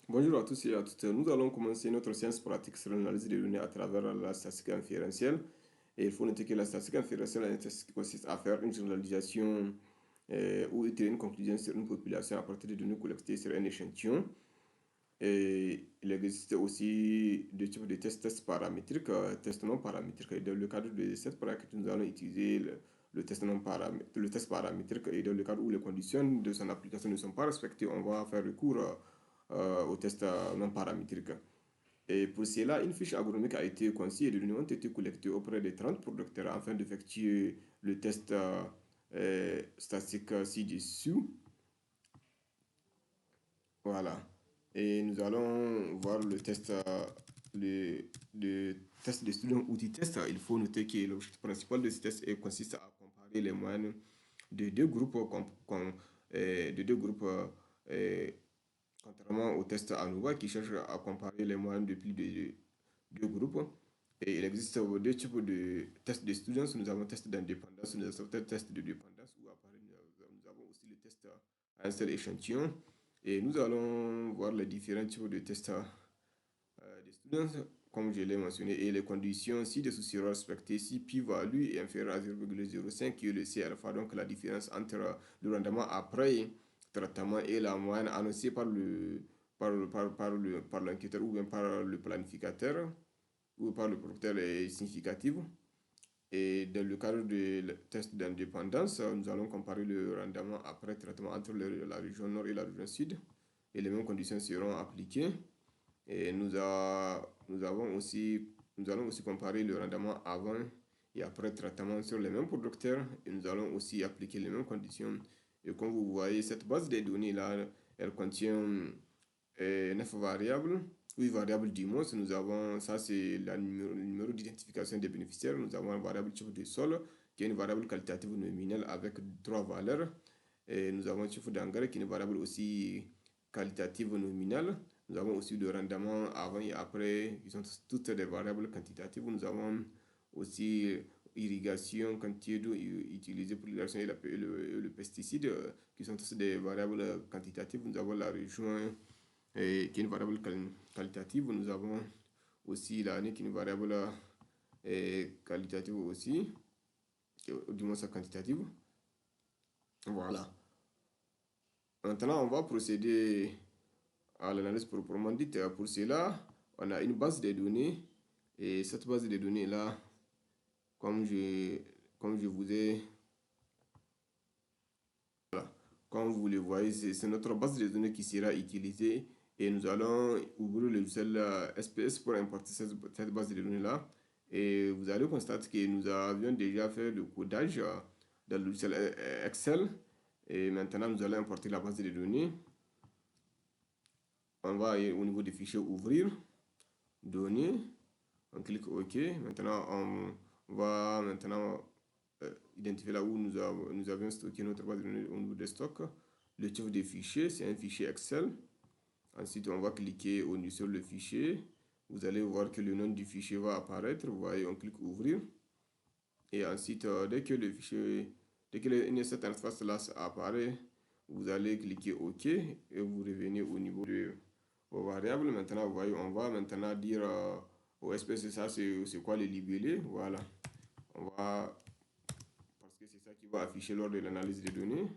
Bonjour à tous et à toutes. Nous allons commencer notre séance pratique sur l'analyse des données à travers la statistique inférentielle. Et il faut noter que la statistique inférentielle est une statistique qui consiste à faire une généralisation ou tirer une conclusion sur une population à partir des données collectées sur un échantillon. Et il existe aussi deux types de tests paramétriques, tests non paramétriques. Et dans le cadre de cette pratique, nous allons utiliser le test non paramétrique, le test paramétrique. Et dans le cadre où les conditions de son application ne sont pas respectées, on va faire recours au test non paramétrique. Et pour cela, une fiche agronomique a été conçue et les données ont été collectées auprès de 30 producteurs afin d'effectuer le test statistique ci-dessous. Voilà. Et nous allons voir le test, le test de student outil test. Il faut noter que l'objectif principal de ce test consiste à comparer les moyennes de deux groupes, de deux groupes euh, contrairement au test ANOVA qui cherche à comparer les moyennes de plus de deux groupes. Et il existe deux types de tests de students. Nous avons test d'indépendance, nous avons test de dépendance, où apparaît, nous avons aussi le test à un seul échantillon. Et nous allons voir les différents types de tests des students, comme je l'ai mentionné, et les conditions ci-dessous seront respectées si pi-value est inférieur à 0,05, qui est le C alpha, donc la différence entre le rendement après traitement et la moyenne annoncée par l'enquêteur ou bien par le planificateur ou par le producteur est significative. Et dans le cadre du test d'indépendance, nous allons comparer le rendement après traitement entre la région nord et la région sud. Et les mêmes conditions seront appliquées. Et nous allons aussi comparer le rendement avant et après traitement sur les mêmes producteurs. Et nous allons aussi appliquer les mêmes conditions. Et comme vous voyez, cette base de données-là, elle contient 9 variables, 8 variables du moins. Nous avons, ça c'est le numéro d'identification des bénéficiaires. Nous avons une variable type de sol, qui est une variable qualitative nominale avec 3 valeurs. Et nous avons un chiffre d'engrais qui est une variable aussi qualitative nominale. Nous avons aussi le rendement avant et après, qui sont toutes des variables quantitatives. Nous avons aussi irrigation, quantité d'eau utilisée pour l'irrigation et le pesticide, qui sont tous des variables quantitatives. Nous avons la région qui est une variable qualitative. Nous avons aussi l'année qui est une variable qualitative aussi, du moins sa quantitative. Voilà. Maintenant, on va procéder à l'analyse proprement dite. Pour cela, on a une base de données. Et cette base de données-là, comme je, comme je vous ai... Voilà. Comme vous le voyez, c'est notre base de données qui sera utilisée. Et nous allons ouvrir le logiciel SPS pour importer cette base de données-là. Et vous allez constater que nous avions déjà fait le codage dans le logiciel Excel. Et maintenant, nous allons importer la base de données. On va au niveau des fichiers ouvrir, données, on clique OK. Maintenant, on va identifier là où nous avions stocké notre base de données au niveau des stocks. Le type de fichier, c'est un fichier Excel. Ensuite, on va cliquer sur le fichier. Vous allez voir que le nom du fichier va apparaître. Vous voyez, on clique ouvrir. Et ensuite, dès que le fichier, dès que cette interface-là apparaît, vous allez cliquer OK et vous revenez au niveau de vos variables. Maintenant, vous voyez, on va maintenant dire au espèce, ça c'est quoi le libellé. Voilà. On va, parce que c'est ça qui va afficher lors de l'analyse des données.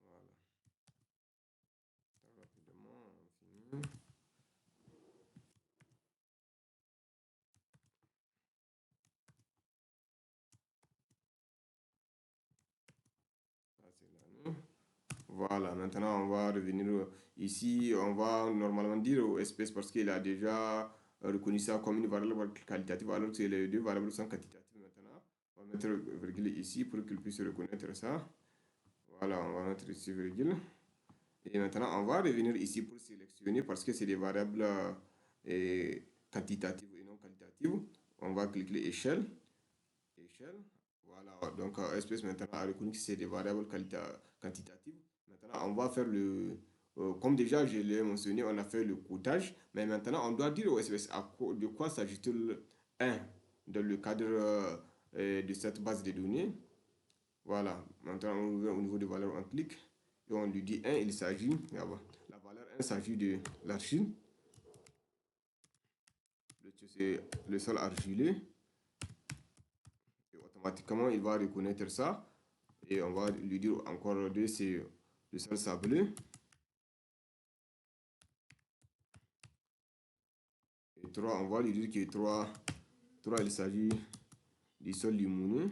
Voilà. Très rapidement, on finit. Ça, c'est l'année. Voilà, maintenant on va revenir ici. On va normalement dire au espèce parce qu'il a déjà reconnu ça comme une variable qualitative alors que les deux variables sont quantitatives maintenant. On va mettre virgule ici pour qu'il puisse reconnaître ça. Voilà, on va mettre ici virgule. Et maintenant on va revenir ici pour sélectionner parce que c'est des variables quantitatives et non qualitatives. On va cliquer échelle. Échelle. Voilà, donc espèce maintenant a reconnu que c'est des variables quantitatives. Maintenant, on va faire comme déjà je l'ai mentionné, on a fait le codage, mais maintenant on doit dire aux espèces de quoi s'agit-il 1. dans le cadre de cette base de données. Voilà, maintenant on ouvre au niveau de valeur, on clique et on lui dit 1, il s'agit, la valeur 1 s'agit de l'argile, c'est le sol argileux, et automatiquement il va reconnaître ça, et on va lui dire encore 2, c'est le sol sableux, et 3, on va lui dire que 3 il s'agit du sol limoneux.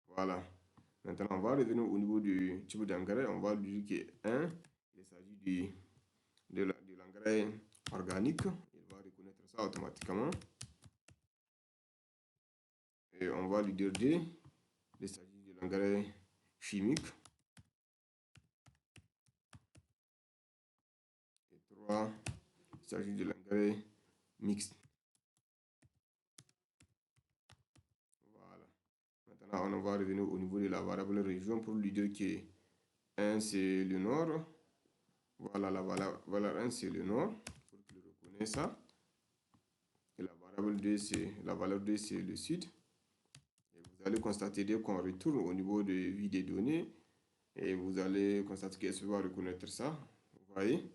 Voilà. Maintenant, on va revenir au niveau du type d'engrais. On va lui dire que 1, il s'agit de l'engrais organique. Il va reconnaître ça automatiquement. Et on va lui dire 2, il s'agit de l'engrais chimique. Et 3, il s'agit de l'engrais mixte. Voilà. Maintenant, on va revenir au niveau de la variable région pour lui dire que 1, c'est le nord. Voilà, la valeur 1, c'est le nord. Pour qu'il reconnaisse ça. Et la variable 2, la valeur 2, c'est le sud. Et vous allez constater dès qu'on retourne au niveau de vie des données, et vous allez constater qu'elle va reconnaître ça. Vous voyez?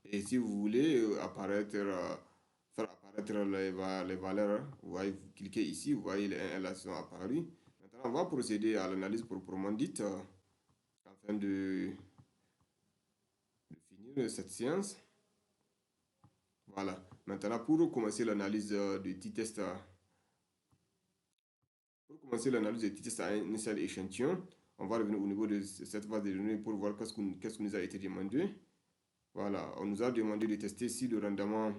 Et si vous voulez faire apparaître les valeurs, vous voyez, vous cliquez ici, vous voyez les 1 elles sont apparues. Maintenant, on va procéder à l'analyse proprement dite afin de finir cette séance. Voilà. Maintenant, pour commencer l'analyse de t-test, à un seul échantillon, on va revenir au niveau de cette base de données pour voir qu'est-ce qui nous a été demandé. Voilà, on nous a demandé de tester si le rendement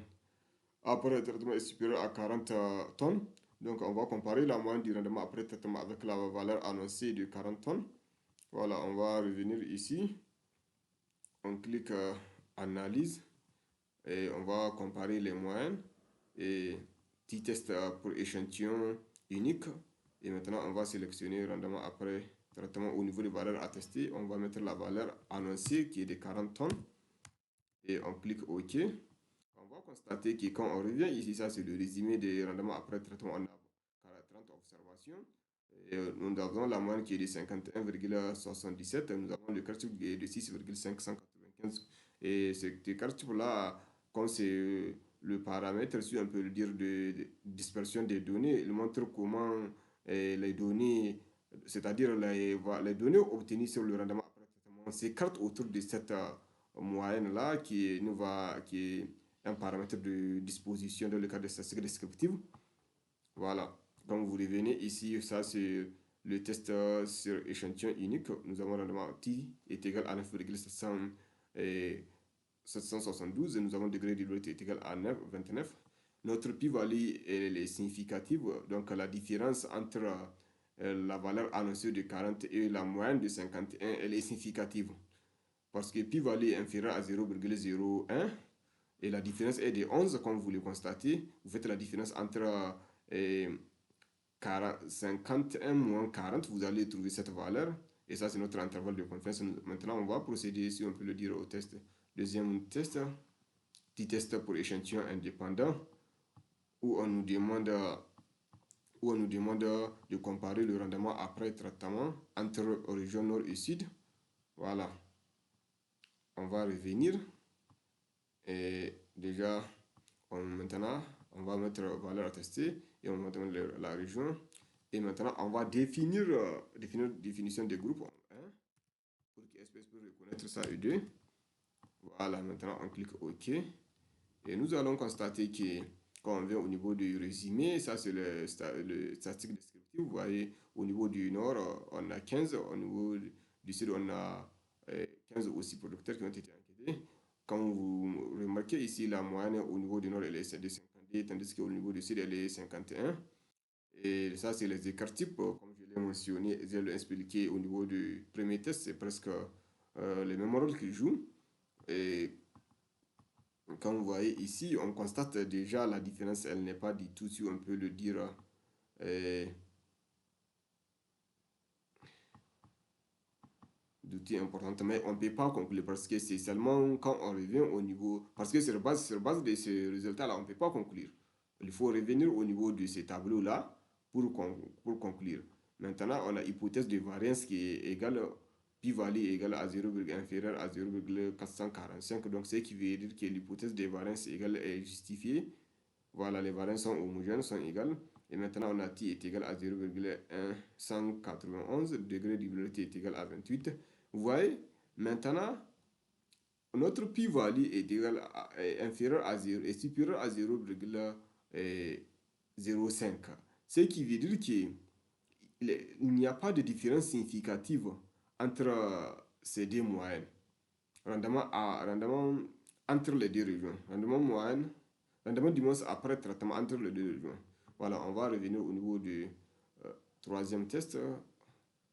après le traitement est supérieur à 40 tonnes. Donc, on va comparer la moyenne du rendement après traitement avec la valeur annoncée de 40 tonnes. Voilà, on va revenir ici. On clique Analyse et on va comparer les moyennes et t-test pour échantillon unique. Et maintenant, on va sélectionner rendement après traitement au niveau des valeurs à tester. On va mettre la valeur annoncée qui est de 40 tonnes. Et on clique OK. On va constater que quand on revient ici, ça c'est le résumé des rendements après traitement. On a 30 observations. Et nous avons la moyenne qui est de 51,77. Nous avons le quartier de 6,595. Et ce quartier-là, comme c'est le paramètre, si on peut le dire, de dispersion des données, il montre comment les données, c'est-à-dire les données obtenues sur le rendement après traitement, s'écartent autour de cette moyenne-là qui est un paramètre de disposition dans le cadre de statistique descriptive. Voilà. Quand vous revenez ici, ça c'est le test sur échantillon unique. Nous avons rendement T est égal à 9,772 et nous avons degré de l'autre est égal à 29. Notre p-value elle est significative, donc la différence entre la valeur annoncée de 40 et la moyenne de 51, elle est significative. Parce que p-value est inférieure à 0,01 et la différence est de 11, comme vous le constatez. Vous faites la différence entre 51 moins 40, vous allez trouver cette valeur. Et ça, c'est notre intervalle de confiance. Maintenant, on va procéder, si on peut le dire, au test. Deuxième test, petit test pour échantillon indépendant, où on nous demande de comparer le rendement après traitement entre région nord et sud. Voilà. On va revenir. Et déjà, maintenant, on va mettre valeur à tester et on va mettre la région. Et maintenant, on va définir définition des groupes hein, pour que SPS puisse reconnaître ça et 2. Voilà, maintenant on clique OK. Et nous allons constater que quand on vient au niveau du résumé, ça c'est le statistique descriptif. Vous voyez, au niveau du nord, on a 15. Au niveau du sud, on a 15 aussi producteurs qui ont été enquêtés. Comme vous remarquez ici, la moyenne au niveau du nord, elle est de 52, tandis qu'au niveau du sud, elle est 51. Et ça, c'est les écarts types, comme je l'ai mentionné, je l'ai expliqué au niveau du premier test, c'est presque les mêmes rôles qu'ils jouent. Et comme vous voyez ici, on constate déjà la différence, elle n'est pas du tout, si on peut le dire, d'outils importantes, mais on ne peut pas conclure parce que c'est seulement quand on revient au niveau, parce que sur base de ces résultats-là, on ne peut pas conclure. Il faut revenir au niveau de ces tableaux-là pour conclure. Maintenant, on a hypothèse de variance qui est égale, pi-value égale à 0, inférieur à 0,445. Donc, ce qui veut dire que l'hypothèse de variance égale est justifiée. Voilà, les variances sont homogènes, sont égales. Et maintenant, on a t est égal à 0,191, degré de liberté est égal à 28. Vous voyez, maintenant, notre pi-value est inférieur à 0 et supérieur à 0,05. Ce qui veut dire qu'il n'y a pas de différence significative entre ces deux moyennes. Rendement entre les deux régions. Rendement du moins après traitement entre les deux régions. Voilà, on va revenir au niveau du troisième test,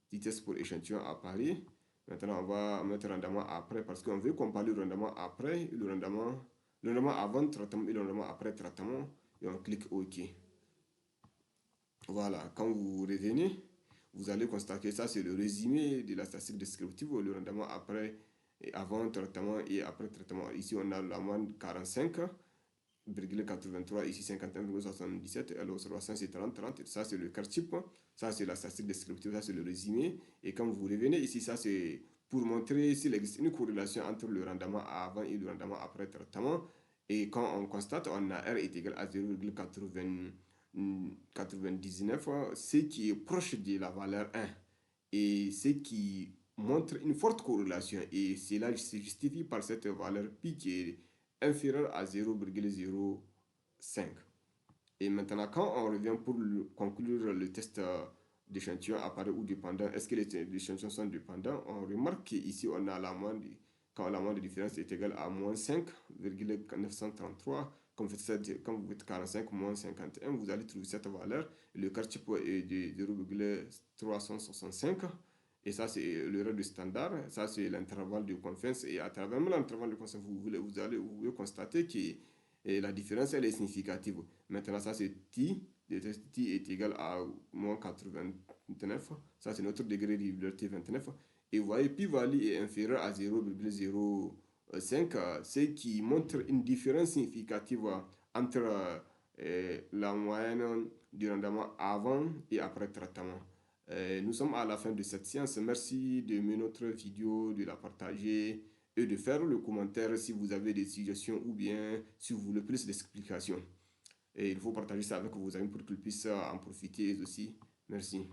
petit test pour échantillon à Paris. Maintenant, on va mettre rendement après parce qu'on veut comparer le rendement après et le rendement avant traitement et le rendement après traitement. Et on clique OK. Voilà, quand vous revenez, vous allez constater que ça, c'est le résumé de la statistique descriptive, le rendement après et avant traitement et après traitement. Ici, on a la moyenne 45,83, ici 51,77, et l'observation c'est 30. Ça, c'est le quartile, ça, c'est la statistique descriptive, ça, c'est le résumé. Et quand vous revenez ici, ça, c'est pour montrer s'il existe une corrélation entre le rendement avant et le rendement après traitement. Et quand on constate, on a R est égal à 0,99, ce qui est proche de la valeur 1 et ce qui montre une forte corrélation. Et cela se justifie par cette valeur pi qui est inférieure à 0,05. Et maintenant, quand on revient pour conclure le test d'échantillon appareil ou dépendant, est-ce que les échantillons sont dépendants? On remarque qu'ici, on a la moyenne, quand la moyenne de différence est égale à moins 5,933, quand vous faites 45 moins 51, vous allez trouver cette valeur. Le quartier est de 0,365. Et ça, c'est l'erreur du standard. Ça, c'est l'intervalle de confiance. Et à travers l'intervalle de confiance, vous pouvez constater que la différence, elle est significative. Maintenant, ça, c'est t. Le test t est égal à moins 89. Ça, c'est notre degré de liberté 29. Et vous voyez, pi-value est inférieur à 0,05, ce qui montre une différence significative entre la moyenne du rendement avant et après traitement. Nous sommes à la fin de cette séance. Merci d'aimer notre vidéo, de la partager et de faire le commentaire si vous avez des suggestions ou bien si vous voulez plus d'explications. Et il faut partager ça avec vos amis pour qu'ils puissent en profiter aussi. Merci.